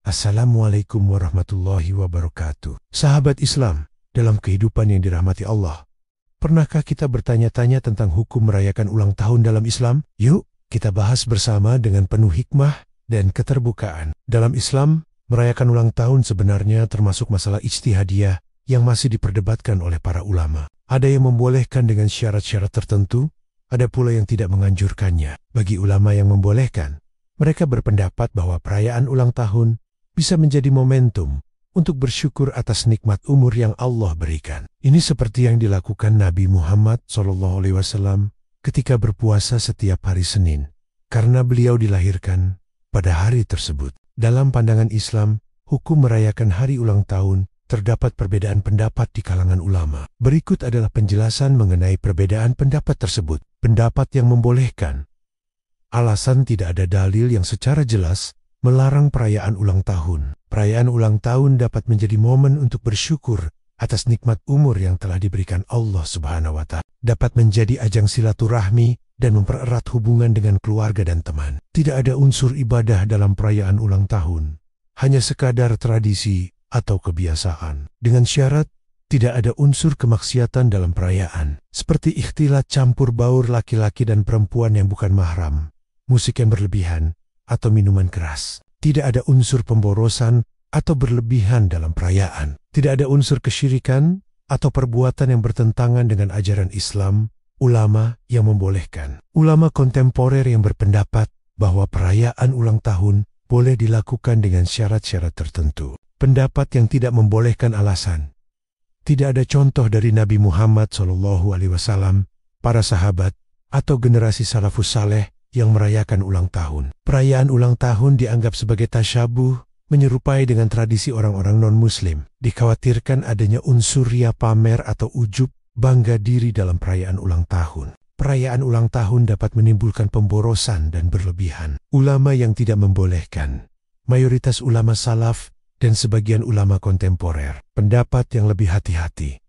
Assalamualaikum warahmatullahi wabarakatuh. Sahabat Islam, dalam kehidupan yang dirahmati Allah, pernahkah kita bertanya-tanya tentang hukum merayakan ulang tahun dalam Islam? Yuk, kita bahas bersama dengan penuh hikmah dan keterbukaan. Dalam Islam, merayakan ulang tahun sebenarnya termasuk masalah ijtihadiyah yang masih diperdebatkan oleh para ulama. Ada yang membolehkan dengan syarat-syarat tertentu, ada pula yang tidak menganjurkannya. Bagi ulama yang membolehkan, mereka berpendapat bahwa perayaan ulang tahun bisa menjadi momentum untuk bersyukur atas nikmat umur yang Allah berikan. Ini seperti yang dilakukan Nabi Muhammad SAW ketika berpuasa setiap hari Senin, karena beliau dilahirkan pada hari tersebut. Dalam pandangan Islam, hukum merayakan hari ulang tahun terdapat perbedaan pendapat di kalangan ulama. Berikut adalah penjelasan mengenai perbedaan pendapat tersebut. Pendapat yang membolehkan. Alasan: tidak ada dalil yang secara jelas melarang perayaan ulang tahun. Perayaan ulang tahun dapat menjadi momen untuk bersyukur atas nikmat umur yang telah diberikan Allah Subhanahu wa Ta'ala. Dapat menjadi ajang silaturahmi dan mempererat hubungan dengan keluarga dan teman. Tidak ada unsur ibadah dalam perayaan ulang tahun, hanya sekadar tradisi atau kebiasaan. Dengan syarat, tidak ada unsur kemaksiatan dalam perayaan, seperti ikhtilat campur baur laki-laki dan perempuan yang bukan mahram, musik yang berlebihan, atau minuman keras. Tidak ada unsur pemborosan atau berlebihan dalam perayaan. Tidak ada unsur kesyirikan atau perbuatan yang bertentangan dengan ajaran Islam. Ulama yang membolehkan. Ulama kontemporer yang berpendapat bahwa perayaan ulang tahun boleh dilakukan dengan syarat-syarat tertentu. Pendapat yang tidak membolehkan alasan: tidak ada contoh dari Nabi Muhammad SAW, para sahabat, atau generasi salafus saleh yang merayakan ulang tahun. Perayaan ulang tahun dianggap sebagai tasyabuh, menyerupai dengan tradisi orang-orang non-muslim. Dikhawatirkan adanya unsur ria pamer atau ujub, bangga diri dalam perayaan ulang tahun. Perayaan ulang tahun dapat menimbulkan pemborosan dan berlebihan. Ulama yang tidak membolehkan. Mayoritas ulama salaf dan sebagian ulama kontemporer. Pendapat yang lebih hati-hati.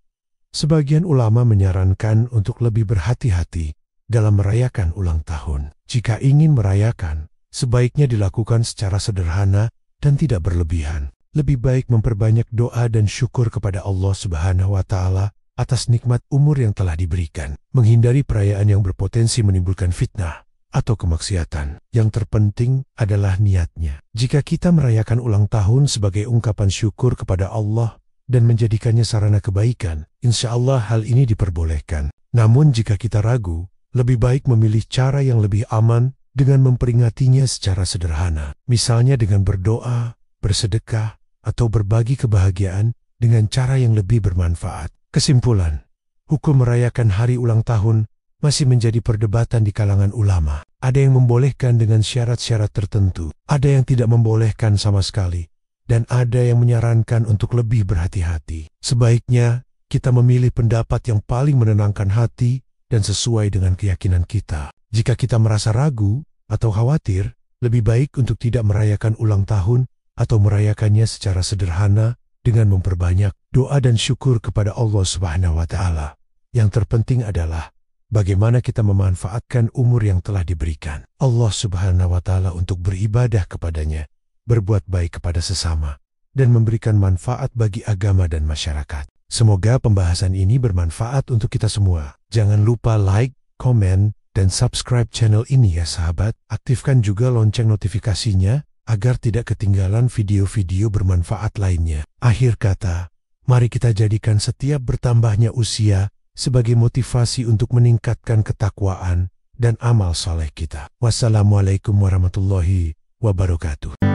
Sebagian ulama menyarankan untuk lebih berhati-hati dalam merayakan ulang tahun. Jika ingin merayakan, sebaiknya dilakukan secara sederhana dan tidak berlebihan. Lebih baik memperbanyak doa dan syukur kepada Allah Subhanahu wa Ta'ala atas nikmat umur yang telah diberikan. Menghindari perayaan yang berpotensi menimbulkan fitnah atau kemaksiatan. Yang terpenting adalah niatnya. Jika kita merayakan ulang tahun sebagai ungkapan syukur kepada Allah dan menjadikannya sarana kebaikan, insya Allah hal ini diperbolehkan. Namun jika kita ragu, lebih baik memilih cara yang lebih aman dengan memperingatinya secara sederhana. Misalnya dengan berdoa, bersedekah, atau berbagi kebahagiaan dengan cara yang lebih bermanfaat. Kesimpulan, hukum merayakan hari ulang tahun masih menjadi perdebatan di kalangan ulama. Ada yang membolehkan dengan syarat-syarat tertentu, ada yang tidak membolehkan sama sekali, dan ada yang menyarankan untuk lebih berhati-hati. Sebaiknya kita memilih pendapat yang paling menenangkan hati dan sesuai dengan keyakinan kita. Jika kita merasa ragu atau khawatir, lebih baik untuk tidak merayakan ulang tahun atau merayakannya secara sederhana dengan memperbanyak doa dan syukur kepada Allah Subhanahu wa Ta'ala. Yang terpenting adalah bagaimana kita memanfaatkan umur yang telah diberikan Allah Subhanahu wa Ta'ala untuk beribadah kepadanya, berbuat baik kepada sesama, dan memberikan manfaat bagi agama dan masyarakat. Semoga pembahasan ini bermanfaat untuk kita semua. Jangan lupa like, komen, dan subscribe channel ini ya sahabat. Aktifkan juga lonceng notifikasinya agar tidak ketinggalan video-video bermanfaat lainnya. Akhir kata, mari kita jadikan setiap bertambahnya usia sebagai motivasi untuk meningkatkan ketakwaan dan amal soleh kita. Wassalamualaikum warahmatullahi wabarakatuh.